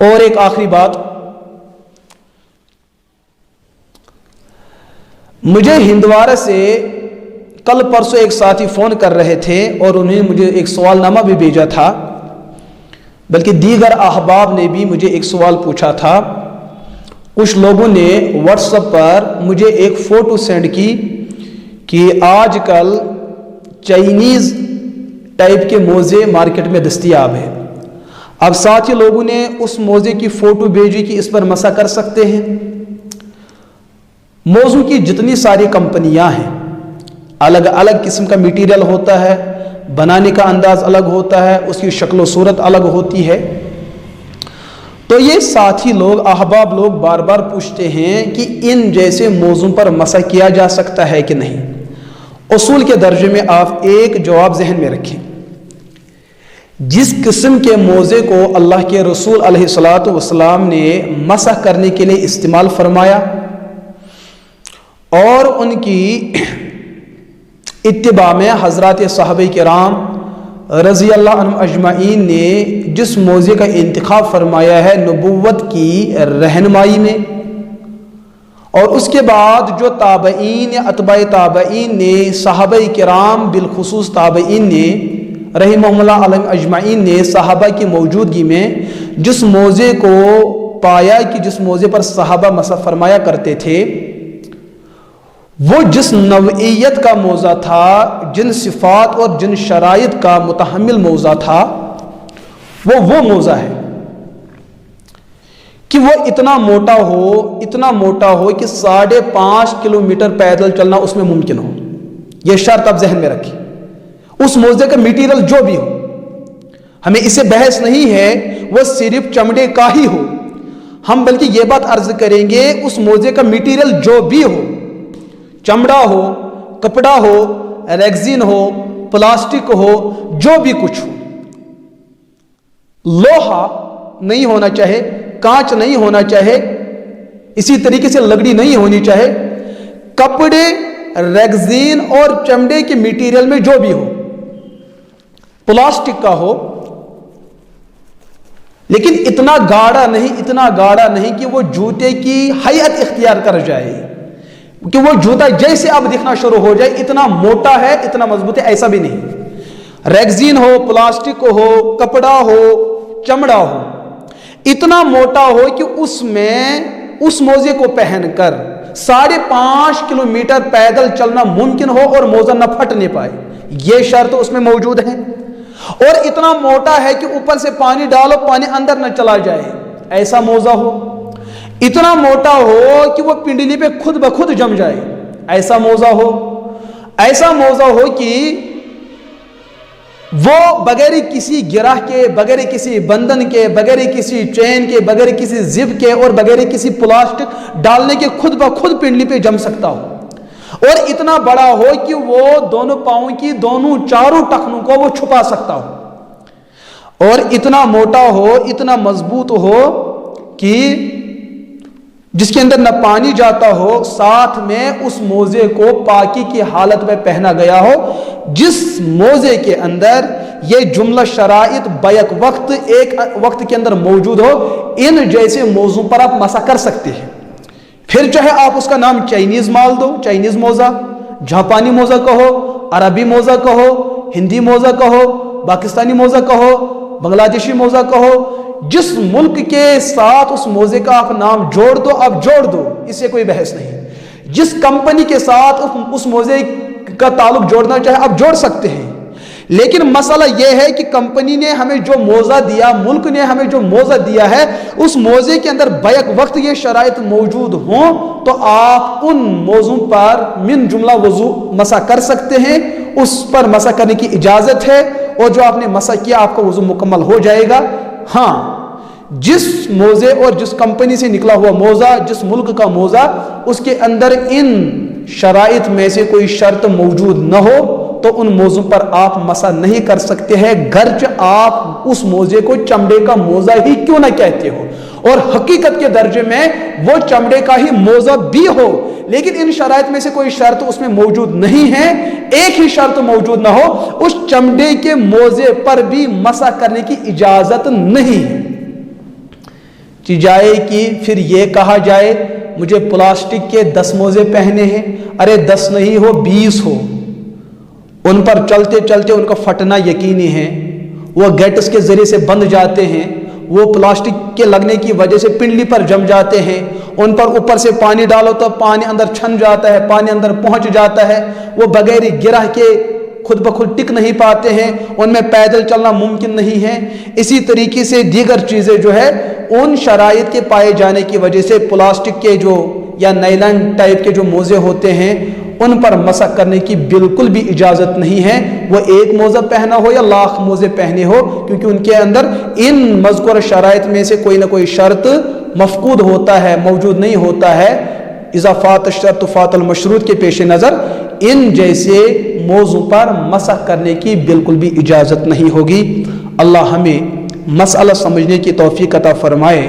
اور ایک آخری بات، مجھے ہندوارہ سے کل پرسوں ایک ساتھی فون کر رہے تھے اور انہوں نے مجھے ایک سوال نامہ بھی بھیجا تھا، بلکہ دیگر احباب نے بھی مجھے ایک سوال پوچھا تھا۔ کچھ لوگوں نے واٹس ایپ پر مجھے ایک فوٹو سینڈ کی کہ آج کل چائنیز ٹائپ کے موزے مارکیٹ میں دستیاب ہیں۔ اب ساتھی لوگوں نے اس موزے کی فوٹو بھیجی کہ اس پر مسح کر سکتے ہیں۔ موزوں کی جتنی ساری کمپنیاں ہیں، الگ الگ قسم کا میٹیریل ہوتا ہے، بنانے کا انداز الگ ہوتا ہے، اس کی شکل و صورت الگ ہوتی ہے۔ تو یہ ساتھی لوگ، احباب لوگ بار بار پوچھتے ہیں کہ ان جیسے موضوع پر مسح کیا جا سکتا ہے کہ نہیں۔ اصول کے درجے میں آپ ایک جواب ذہن میں رکھیں، جس قسم کے موزے کو اللہ کے رسول علیہ الصلوۃ والسلام نے مسح کرنے کے لیے استعمال فرمایا اور ان کی اتباع میں حضرات صحابہ کرام رضی اللہ عنہم اجمعین نے جس موزے کا انتخاب فرمایا ہے نبوت کی رہنمائی میں، اور اس کے بعد جو تابعین یا اتباع تابعین نے، صحابہ کرام بالخصوص تابعین نے رحمہم اللہ علیہم اجمعین نے صحابہ کی موجودگی میں جس موزے کو پایا کہ جس موزے پر صحابہ مسح فرمایا کرتے تھے، وہ جس نوعیت کا موزہ تھا، جن صفات اور جن شرائط کا متحمل موزہ تھا، وہ موزہ ہے کہ وہ اتنا موٹا ہو کہ 5.5 کلومیٹر پیدل چلنا اس میں ممکن ہو۔ یہ شرط آپ ذہن میں رکھیں، اس موزے کا میٹیریل جو بھی ہو، ہمیں اسے بحث نہیں ہے وہ صرف چمڑے کا ہی ہو، ہم بلکہ یہ بات عرض کریں گے اس موزے کا میٹیریل جو بھی ہو، چمڑا ہو، کپڑا ہو، ریگزین ہو، پلاسٹک ہو، جو بھی کچھ ہو، لوہا نہیں ہونا چاہے، کانچ نہیں ہونا چاہے، اسی طریقے سے لکڑی نہیں ہونی چاہے، کپڑے، ریگزین اور چمڑے کے میٹیریل میں جو بھی ہو، پلاسٹک کا ہو، لیکن اتنا گاڑا نہیں کہ وہ جوتے کی حیت اختیار کر جائے، کہ وہ جوتا جیسے اب دکھنا شروع ہو جائے، اتنا موٹا ہے، اتنا مضبوط ہے، ایسا بھی نہیں۔ ریگزین ہو، پلاسٹک ہو، کپڑا ہو، چمڑا ہو، اتنا موٹا ہو کہ اس میں اس موزے کو پہن کر 5.5 کلومیٹر پیدل چلنا ممکن ہو اور موزہ نہ پھٹنے پائے، یہ شرط اس میں موجود ہے۔ اور اتنا موٹا ہے کہ اوپر سے پانی ڈالو پانی اندر نہ چلا جائے، ایسا موزہ ہو۔ اتنا موٹا ہو کہ وہ پنڈلی پہ خود بخود جم جائے، ایسا موزہ ہو۔ ایسا موزہ ہو کہ وہ بغیر کسی گرہ کے، بغیر کسی بندھن کے، بغیر کسی چین کے، بغیر کسی زپ کے اور بغیر کسی پلاسٹک ڈالنے کے خود بخود پنڈلی پہ جم سکتا ہو، اور اتنا بڑا ہو کہ وہ دونوں پاؤں کی چاروں ٹخنوں کو وہ چھپا سکتا ہو، اور اتنا موٹا ہو، اتنا مضبوط ہو کہ جس کے اندر نہ پانی جاتا ہو، ساتھ میں اس موزے کو پاکی کی حالت میں پہنا گیا ہو، جس موزے کے اندر یہ جملہ شرائط بیک وقت ایک وقت کے اندر موجود ہو، ان جیسے موضوع پر آپ مسح کر سکتے ہیں۔ پھر چاہے آپ اس کا نام چائنیز مال دو، چائنیز موزہ، جاپانی موزہ کہو، عربی موزہ کہو، ہندی موزہ کہو، پاکستانی موزہ کہو، بنگلہ دیشی موزہ کہو، جس ملک کے ساتھ اس موزے کا آپ نام جوڑ دو، آپ جوڑ دو، اس سے کوئی بحث نہیں۔ جس کمپنی کے ساتھ اس موزے کا تعلق جوڑنا چاہے آپ جوڑ سکتے ہیں، لیکن مسئلہ یہ ہے کہ کمپنی نے ہمیں جو موزہ دیا، ملک نے ہمیں جو موزہ دیا ہے، اس موزے کے اندر بیک وقت یہ شرائط موجود ہوں تو آپ ان موضوع پر من جملہ وضو مسح کر سکتے ہیں، اس پر مسح کرنے کی اجازت ہے، اور جو آپ نے مسح کیا آپ کا وضو مکمل ہو جائے گا۔ ہاں، جس موزے اور جس کمپنی سے نکلا ہوا موزہ، جس ملک کا موزہ، اس کے اندر ان شرائط میں سے کوئی شرط موجود نہ ہو تو ان موضوع پر آپ مسح نہیں کر سکتے ہیں، گرچہ آپ اس موزے کو چمڑے کا موزہ ہی کیوں نہ کہتے ہو، اور حقیقت کے درجے میں وہ چمڑے کا ہی موزہ بھی ہو، لیکن ان شرائط میں سے کوئی شرط اس میں موجود نہیں ہے۔ ایک ہی شرط موجود نہ ہو، اس چمڑے کے موزے پر بھی مسح کرنے کی اجازت نہیں ہے۔ کی جائے کہ پھر یہ کہا جائے مجھے پلاسٹک کے 10 موزے پہنے ہیں، ارے 10 نہیں ہو 20 ہو، ان پر چلتے چلتے ان کا پھٹنا یقینی ہے، وہ گیٹس کے ذریعے سے بند جاتے ہیں، وہ پلاسٹک کے لگنے کی وجہ سے پنڈلی پر جم جاتے ہیں، ان پر اوپر سے پانی ڈالو تو پانی اندر چھن جاتا ہے، پانی اندر پہنچ جاتا ہے، وہ بغیر گرہ کے خود بخود ٹک نہیں پاتے ہیں، ان میں پیدل چلنا ممکن نہیں ہے۔ اسی طریقے سے دیگر چیزیں جو ہے ان شرائط کے پائے جانے کی وجہ سے پلاسٹک کے جو یا نائلن ٹائپ کے جو موزے ہوتے ہیں ان پر مسح کرنے کی بالکل بھی اجازت نہیں ہے، وہ ایک موزہ پہنا ہو یا لاکھ موزے پہنے ہو، کیونکہ ان کے اندر ان مذکور شرائط میں سے کوئی نہ کوئی شرط مفقود ہوتا ہے، موجود نہیں ہوتا ہے۔ اضافات الشرط فات المشروط کے پیش نظر ان جیسے موضوع پر مسح کرنے کی بالکل بھی اجازت نہیں ہوگی۔ اللہ ہمیں مسئلہ سمجھنے کی توفیق عطا فرمائے۔